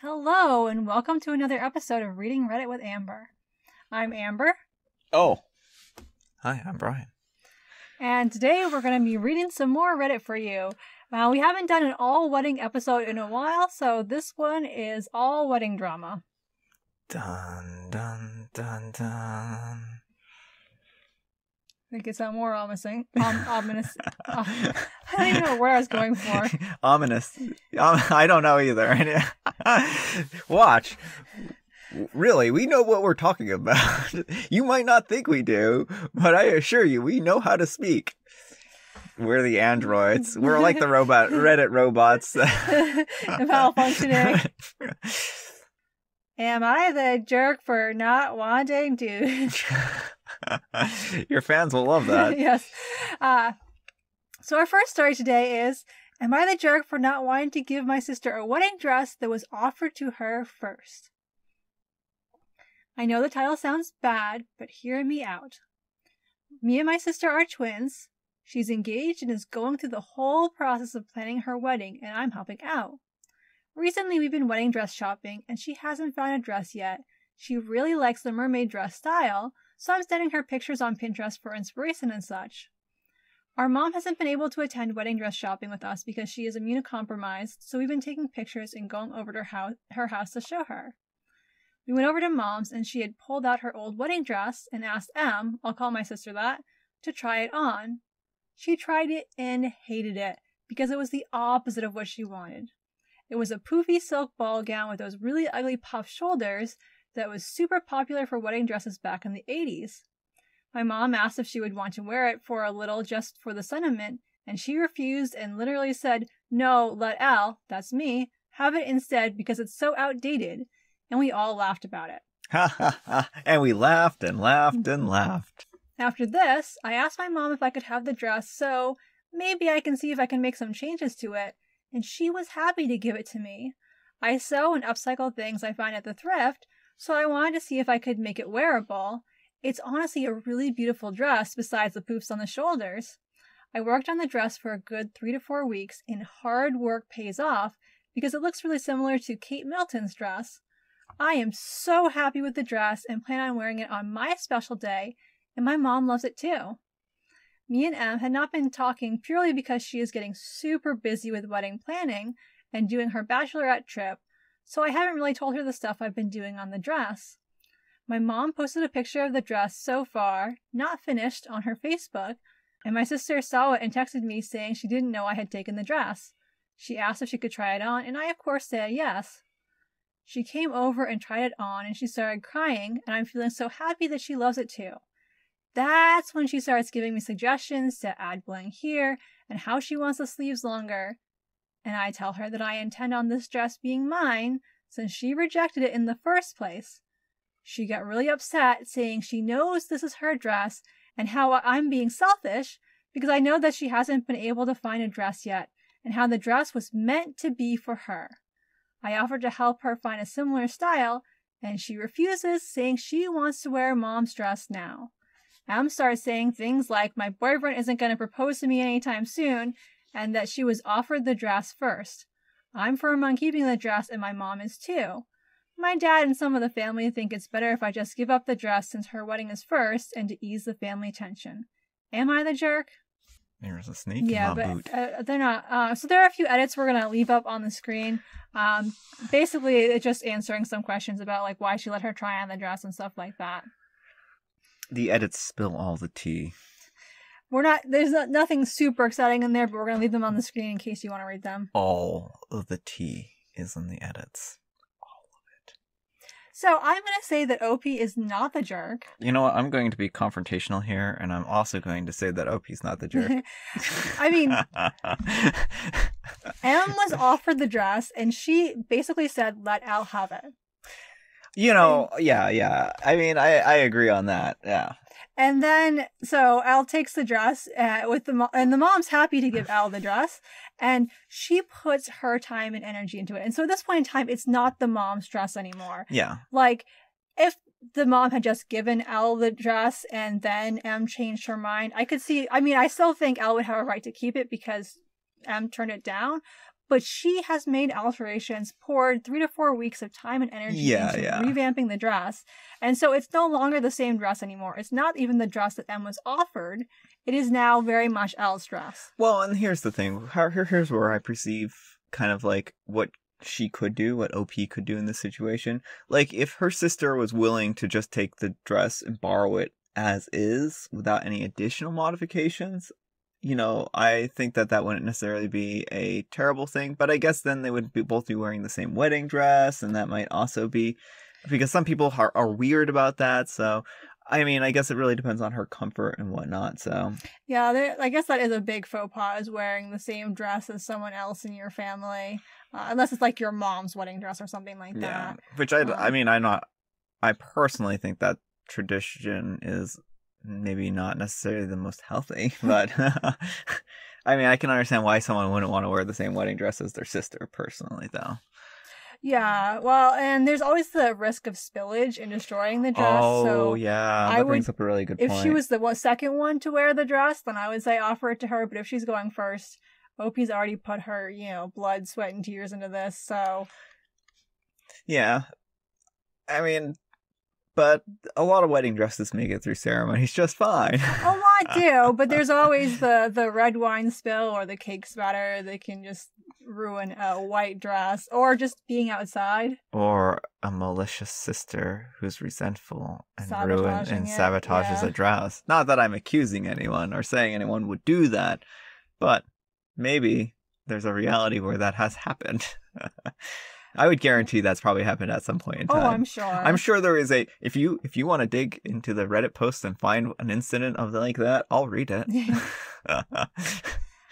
Hello, and welcome to another episode of Reading Reddit with Amber. I'm Amber. Oh. Hi, I'm Brian. And today we're going to be reading some more Reddit for you. We haven't done an all-wedding episode in a while, so this one is all wedding drama. Dun, dun, dun, dun. I think it's more ominous. I don't even know where I was going for. Ominous. I don't know either. Watch. Really, we know what we're talking about. You might not think we do, but I assure you, we know how to speak. We're the androids. We're like the Reddit robots. Malfunctioning. Am I the jerk for not wanting to? Your fans will love that. Yes. So our first story today is, am I the jerk for not wanting to give my sister a wedding dress that was offered to her first? I know the title sounds bad, but hear me out. Me and my sister are twins. She's engaged and is going through the whole process of planning her wedding, and I'm helping out. Recently, we've been wedding dress shopping, and she hasn't found a dress yet. She really likes the mermaid dress style, so I'm sending her pictures on Pinterest for inspiration and such. Our mom hasn't been able to attend wedding dress shopping with us because she is immunocompromised, so we've been taking pictures and going over to her house to show her. We went over to Mom's, and she had pulled out her old wedding dress and asked Em, I'll call my sister that, to try it on. She tried it and hated it because it was the opposite of what she wanted. It was a poofy silk ball gown with those really ugly puffed shoulders that was super popular for wedding dresses back in the 80s. My mom asked if she would want to wear it for a little just for the sentiment, and she refused and literally said, no, let Al, that's me, have it instead because it's so outdated, and we all laughed about it. Ha ha ha, and we laughed and laughed and laughed. After this, I asked my mom if I could have the dress, so maybe I can see if I can make some changes to it, and she was happy to give it to me. I sew and upcycle things I find at the thrift, so I wanted to see if I could make it wearable. It's honestly a really beautiful dress besides the poofs on the shoulders. I worked on the dress for a good 3 to 4 weeks, and hard work pays off because it looks really similar to Kate Middleton's dress. I am so happy with the dress and plan on wearing it on my special day, and my mom loves it too. Me and Em had not been talking purely because she is getting super busy with wedding planning and doing her bachelorette trip, so I haven't really told her the stuff I've been doing on the dress. My mom posted a picture of the dress so far, not finished, on her Facebook, and my sister saw it and texted me saying she didn't know I had taken the dress. She asked if she could try it on, and I of course said yes. She came over and tried it on, and she started crying, and I'm feeling so happy that she loves it too. That's when she starts giving me suggestions to add bling here and how she wants the sleeves longer. And I tell her that I intend on this dress being mine since she rejected it in the first place. She got really upset, saying she knows this is her dress and how I'm being selfish because I know that she hasn't been able to find a dress yet and how the dress was meant to be for her. I offered to help her find a similar style, and she refuses, saying she wants to wear Mom's dress now. Em starts saying things like my boyfriend isn't going to propose to me anytime soon, and that she was offered the dress first. I'm firm on keeping the dress, and my mom is too. My dad and some of the family think it's better if I just give up the dress since her wedding is first and to ease the family tension. Am I the jerk? There's a snake in my boot. They're not. So there are a few edits we're going to leave up on the screen. Basically, it's just answering some questions about like why she let her try on the dress and stuff like that. The edits spill all the tea. There's nothing super exciting in there, but we're going to leave them on the screen in case you want to read them. All of the tea is in the edits. All of it. So I'm going to say that OP is not the jerk. You know what? I'm going to be confrontational here, and I'm also going to say that OP's not the jerk. I mean, Em was offered the dress, and she basically said, let Al have it. You know, yeah. I mean, I agree on that, yeah. And then, so Al takes the dress and the mom's happy to give Al the dress, and she puts her time and energy into it. And so at this point in time, it's not the mom's dress anymore. Yeah. Like, if the mom had just given Al the dress and then Em changed her mind, I could see, I mean, I still think Al would have a right to keep it because Em turned it down. But she has made alterations, poured 3 to 4 weeks of time and energy into revamping the dress. And so it's no longer the same dress anymore. It's not even the dress that Em was offered. It is now very much Elle's dress. Well, and here's the thing. Here's where I perceive kind of like what she could do, what OP could do in this situation. Like, if her sister was willing to just take the dress and borrow it as is without any additional modifications, you know, I think that wouldn't necessarily be a terrible thing. But I guess then they would both be wearing the same wedding dress, and that might also be, because some people are weird about that. So, I mean, I guess it really depends on her comfort and whatnot. So yeah, I guess that is a big faux pas, is wearing the same dress as someone else in your family, unless it's like your mom's wedding dress or something like that. Yeah, which I personally think that tradition is maybe not necessarily the most healthy, but I mean, I can understand why someone wouldn't want to wear the same wedding dress as their sister, personally, though. Yeah, well, and there's always the risk of spillage and destroying the dress. Oh, so yeah, that brings up a really good point. If she was the second one to wear the dress, then I would say offer it to her. But if she's going first, OP's already put her, blood, sweat, and tears into this, so... Yeah. I mean, but a lot of wedding dresses make it through ceremonies just fine. A lot do, but there's always the red wine spill or the cake spatter that can just ruin a white dress, or just being outside. Or a malicious sister who's resentful and sabotages a dress. Not that I'm accusing anyone or saying anyone would do that, but maybe there's a reality where that has happened. I would guarantee that's probably happened at some point in time. Oh, I'm sure. I'm sure there is if you want to dig into the Reddit post and find an incident of like that, I'll read it.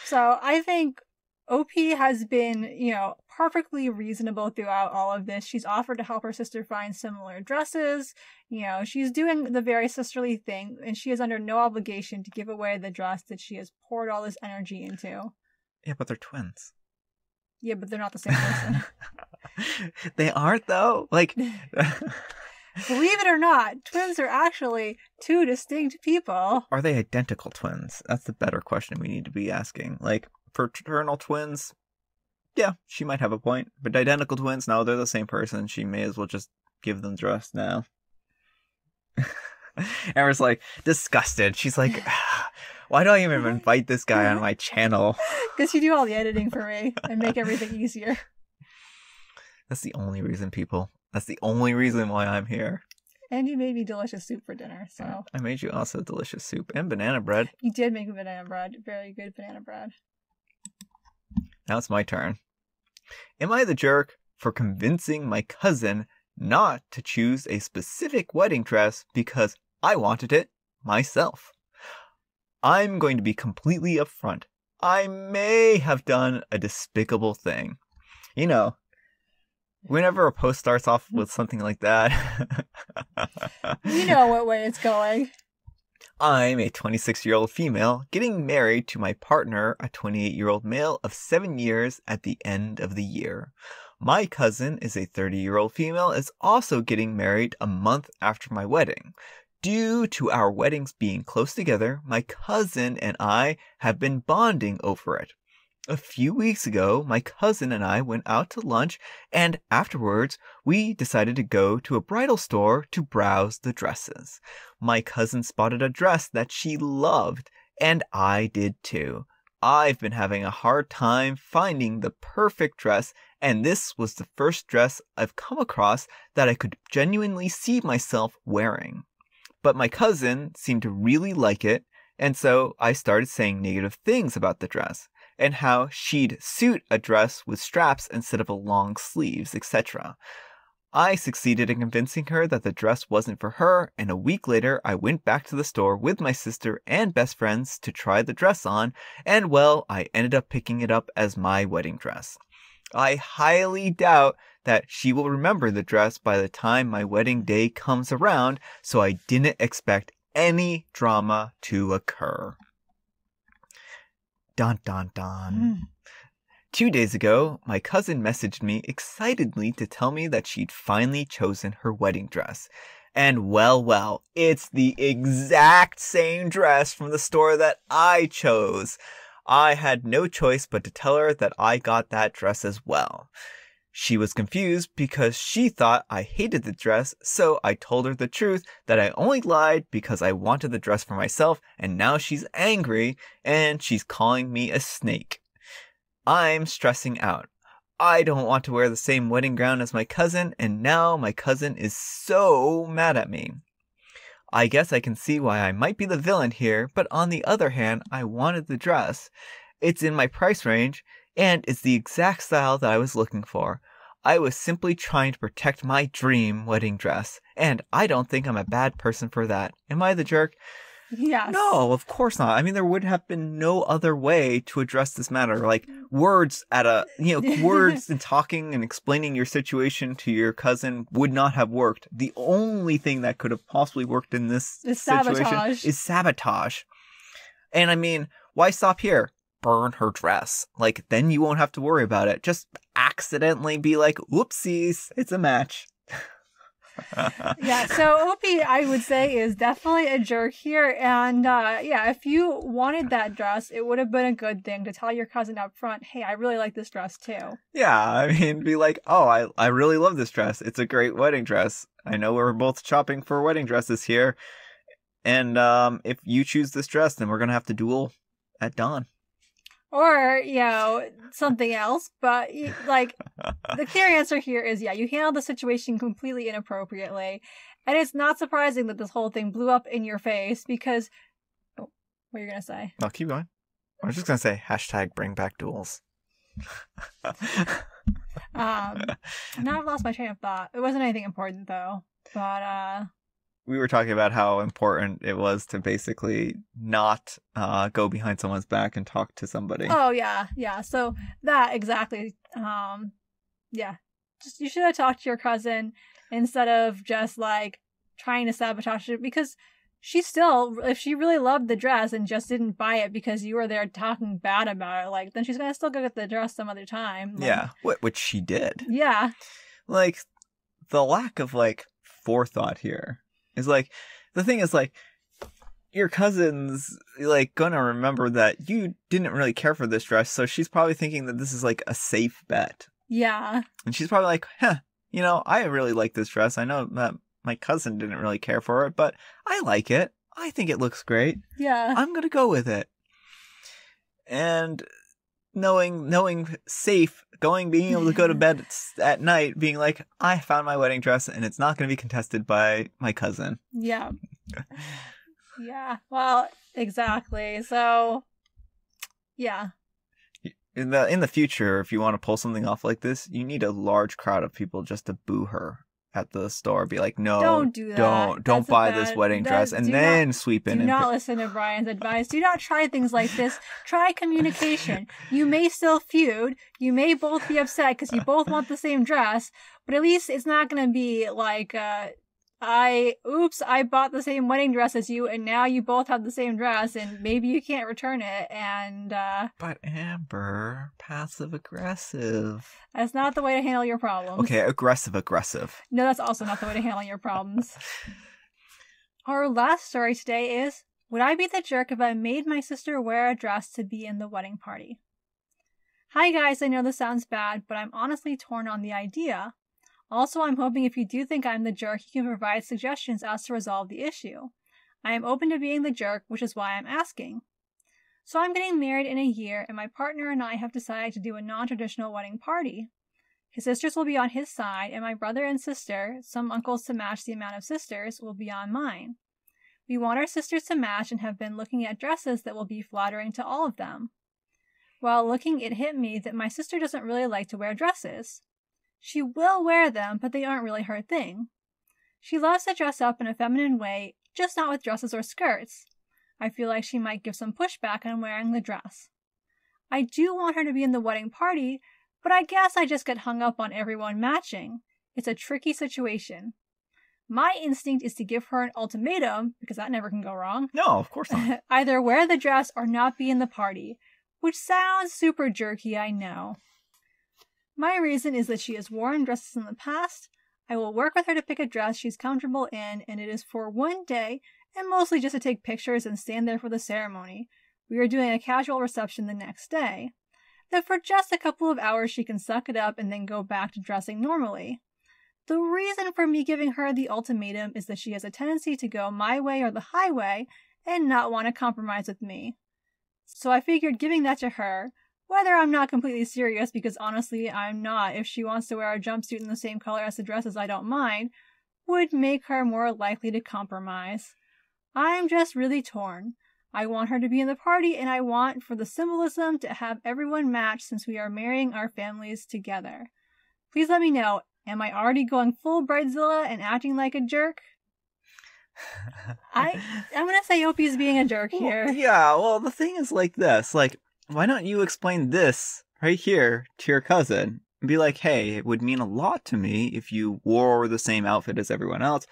So I think OP has been, perfectly reasonable throughout all of this. She's offered to help her sister find similar dresses. She's doing the very sisterly thing, and she is under no obligation to give away the dress that she has poured all this energy into. Yeah, but they're twins. Yeah, but they're not the same person. They aren't, though? Like... Believe it or not, twins are actually two distinct people. Are they identical twins? That's the better question we need to be asking. Like, fraternal twins, yeah, she might have a point. But identical twins, no, they're the same person. She may as well just give them dress now. Amber's like, disgusted. She's like, why do I even invite this guy on my channel? Because you do all the editing for me and make everything easier. That's the only reason, people. That's the only reason why I'm here. And you made me delicious soup for dinner, so... I made you also delicious soup and banana bread. You did make banana bread. Very good banana bread. Now it's my turn. Am I the jerk for convincing my cousin not to choose a specific wedding dress because I wanted it myself? I'm going to be completely upfront. I may have done a despicable thing. Whenever a post starts off with something like that... You know what way it's going. I'm a 26-year-old female getting married to my partner, a 28-year-old male of 7 years at the end of the year. My cousin is a 30-year-old female is also getting married a month after my wedding. Due to our weddings being close together, my cousin and I have been bonding over it. A few weeks ago, my cousin and I went out to lunch, and afterwards, we decided to go to a bridal store to browse the dresses. My cousin spotted a dress that she loved, and I did too. I've been having a hard time finding the perfect dress, and this was the first dress I've come across that I could genuinely see myself wearing. But my cousin seemed to really like it, and so I started saying negative things about the dress, and how she'd suit a dress with straps instead of a long sleeves, etc. I succeeded in convincing her that the dress wasn't for her, and a week later I went back to the store with my sister and best friends to try the dress on, and well, I ended up picking it up as my wedding dress. I highly doubt that she will remember the dress by the time my wedding day comes around, so I didn't expect any drama to occur. Dun dun dun. 2 days ago, my cousin messaged me excitedly to tell me that she'd finally chosen her wedding dress. And well, it's the exact same dress from the store that I chose. I had no choice but to tell her that I got that dress as well. She was confused because she thought I hated the dress, so I told her the truth that I only lied because I wanted the dress for myself, and now she's angry and she's calling me a snake. I'm stressing out. I don't want to wear the same wedding gown as my cousin, and now my cousin is so mad at me. I guess I can see why I might be the villain here, but on the other hand, I wanted the dress. It's in my price range, and it's the exact style that I was looking for. I was simply trying to protect my dream wedding dress, and I don't think I'm a bad person for that. Am I the jerk? Yes. No, of course not. I mean, there would have been no other way to address this matter. Like, words words and talking and explaining your situation to your cousin would not have worked. The only thing that could have possibly worked in this situation is sabotage. And I mean, why stop here? Burn her dress. Like, then you won't have to worry about it. Just accidentally be like, whoopsies, it's a match. Yeah, so Opie, I would say, is definitely a jerk here. And yeah, if you wanted that dress, it would have been a good thing to tell your cousin up front, hey, I really like this dress too. Yeah, I mean, be like, oh, I really love this dress. It's a great wedding dress. I know we're both shopping for wedding dresses here. And if you choose this dress, then we're going to have to duel at dawn. Or, something else. But, like, the clear answer here is, you handled the situation completely inappropriately. And it's not surprising that this whole thing blew up in your face because... Oh, what are you going to say? No, keep going. I was just going to say, #BringBackDuels. Now I've lost my train of thought. It wasn't anything important, though. But, we were talking about how important it was to basically not go behind someone's back and talk to somebody. Oh, yeah. So that exactly. Just you should have talked to your cousin instead of just like trying to sabotage it, because she still, if she really loved the dress and just didn't buy it because you were there talking bad about it, like, then she's gonna still go get the dress some other time. Like, yeah, which she did. Yeah. Like, the lack of like forethought here is like, the thing is like, your cousin's like gonna remember that you didn't really care for this dress, so she's probably thinking that this is like a safe bet. Yeah. And she's probably like, I really like this dress. I know that my cousin didn't really care for it, but I like it. I think it looks great. Yeah. I'm gonna go with it. And knowing safe, being able to go to bed at night, being like, I found my wedding dress and it's not going to be contested by my cousin. Yeah. Yeah. Well, exactly. So, yeah. In the future, if you want to pull something off like this, you need a large crowd of people just to boo her at the store. Be like, no, don't do that. Don't buy this wedding dress, and then sweep in. Do not listen to Brian's advice. Do not try things like this. Try communication. You may still feud. You may both be upset because you both want the same dress, but at least it's not going to be like, I bought the same wedding dress as you, and now you both have the same dress, and maybe you can't return it, and, But Amber, passive-aggressive. That's not the way to handle your problems. Okay, aggressive. No, that's also not the way to handle your problems. Our last story today is, would I be the jerk if I made my sister wear a dress to be in the wedding party? Hi guys, I know this sounds bad, but I'm honestly torn on the idea. Also, I'm hoping if you do think I'm the jerk, you can provide suggestions as to resolve the issue. I am open to being the jerk, which is why I'm asking. So I'm getting married in a year, and my partner and I have decided to do a non-traditional wedding party. His sisters will be on his side, and my brother and sister, some uncles to match the amount of sisters, will be on mine. We want our sisters to match and have been looking at dresses that will be flattering to all of them. While looking, it hit me that my sister doesn't really like to wear dresses. She will wear them, but they aren't really her thing. She loves to dress up in a feminine way, just not with dresses or skirts. I feel like she might give some pushback on wearing the dress. I do want her to be in the wedding party, but I guess I just get hung up on everyone matching. It's a tricky situation. My instinct is to give her an ultimatum, because that never can go wrong. No, of course not. Either wear the dress or not be in the party, which sounds super jerky, I know. My reason is that she has worn dresses in the past. I will work with her to pick a dress she's comfortable in, and it is for one day, and mostly just to take pictures and stand there for the ceremony. We are doing a casual reception the next day. That for just a couple of hours she can suck it up and then go back to dressing normally. The reason for me giving her the ultimatum is that she has a tendency to go my way or the highway and not want to compromise with me. So I figured giving that to her, whether I'm not completely serious, because honestly I'm not, if she wants to wear a jumpsuit in the same color as the dresses, I don't mind, would make her more likely to compromise. I'm just really torn. I want her to be in the party, and I want, for the symbolism, to have everyone match since we are marrying our families together. Please let me know, am I already going full bridezilla and acting like a jerk? I'm gonna say Opie's being a jerk here. Well, the thing is like this. Like, why don't you explain this right here to your cousin? And be like, hey, it would mean a lot to me if you wore the same outfit as everyone else.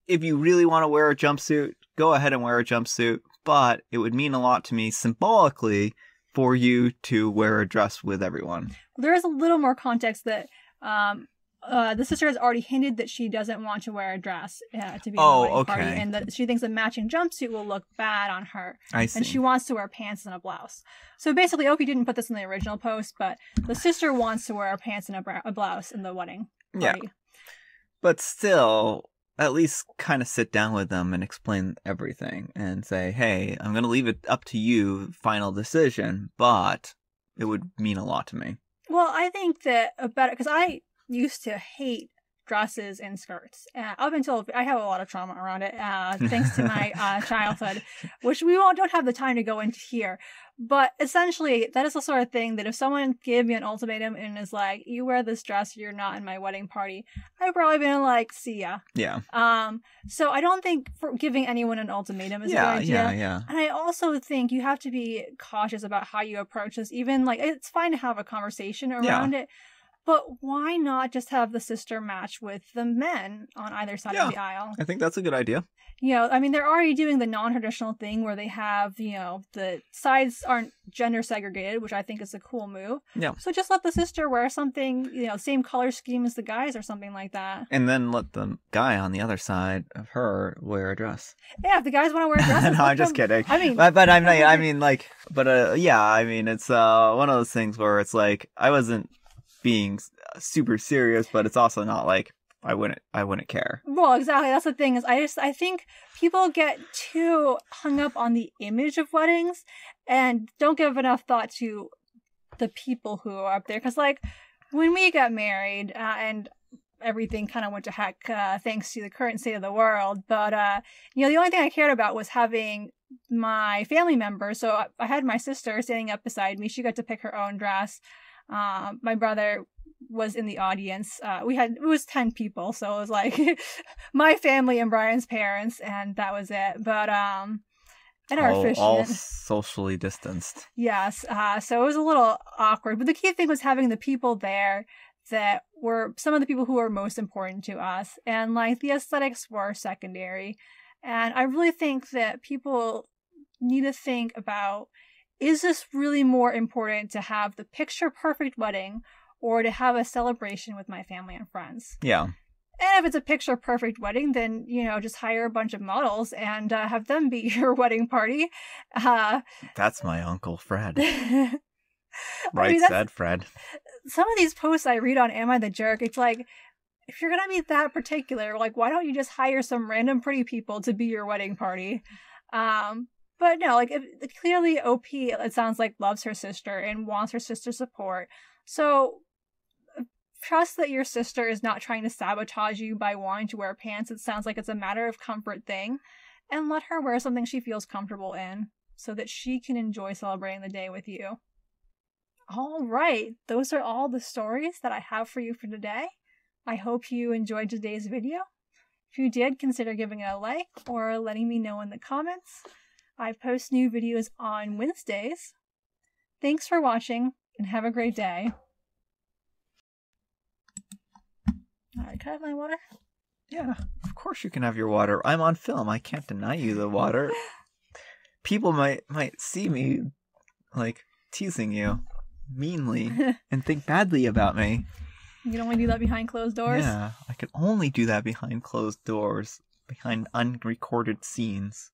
If you really want to wear a jumpsuit, go ahead and wear a jumpsuit. But it would mean a lot to me symbolically for you to wear a dress with everyone. There is a little more context that the sister has already hinted that she doesn't want to wear a dress to be in the wedding party, and that she thinks a matching jumpsuit will look bad on her. I see. And she wants to wear pants and a blouse. So basically, Opie didn't put this in the original post, but the sister wants to wear pants and a blouse in the wedding party. Yeah. But still, at least kind of sit down with them and explain everything and say, hey, I'm going to leave it up to you, final decision, but it would mean a lot to me. Well, I think that because I used to hate dresses and skirts. Up until I have a lot of trauma around it, thanks to my childhood, which we don't have the time to go into here. But essentially, that is the sort of thing that if someone gave me an ultimatum and is like, "You wear this dress, you're not in my wedding party," I'd probably been like, "See ya." Yeah. So I don't think for giving anyone an ultimatum is a good idea. Yeah. And I also think you have to be cautious about how you approach this. Even like it's fine to have a conversation around it. But why not just have the sister match with the men on either side of the aisle? I think that's a good idea. You know, I mean, they're already doing the non-traditional thing where they have, you know, the sides aren't gender segregated, which I think is a cool move. Yeah. So just let the sister wear something, you know, same color scheme as the guys or something like that. And then let the guy on the other side of her wear a dress. Yeah, if the guys want to wear dresses. No, I'm just kidding. I mean, but I'm not. I mean, like, but yeah, I mean, it's one of those things where it's like I wasn't being super serious, but it's also not like I wouldn't care. Well, exactly. That's the thing is I think people get too hung up on the image of weddings and don't give enough thought to the people who are up there. Because like when we got married and everything kind of went to heck thanks to the current state of the world. But you know, the only thing I cared about was having my family members. So I had my sister standing up beside me. She got to pick her own dress. My brother was in the audience. It was 10 people, so it was like my family and Brian's parents, and that was it. But and our officiant, all socially distanced. Yes. So it was a little awkward, but the key thing was having the people there that were some of the people who were most important to us, and like the aesthetics were secondary. And I really think that people need to think about, is this really more important to have the picture perfect wedding or to have a celebration with my family and friends? Yeah. And if it's a picture perfect wedding, then, you know, just hire a bunch of models and have them be your wedding party. That's my Uncle Fred. Right, said Fred. Some of these posts I read on Am I the Jerk, it's like, if you're going to be that particular, like, why don't you just hire some random pretty people to be your wedding party? But no, like, clearly OP, it sounds like, loves her sister and wants her sister's support. So trust that your sister is not trying to sabotage you by wanting to wear pants. It sounds like it's a matter of comfort thing. And let her wear something she feels comfortable in so that she can enjoy celebrating the day with you. All right, those are all the stories that I have for you for today. I hope you enjoyed today's video. If you did, consider giving it a like or letting me know in the comments. I post new videos on Wednesdays. Thanks for watching, and have a great day. Alright, can I have my water? Yeah, of course you can have your water. I'm on film. I can't deny you the water. People might see me, like, teasing you meanly and think badly about me. You can only do that behind closed doors? Yeah, I can only do that behind closed doors, behind unrecorded scenes.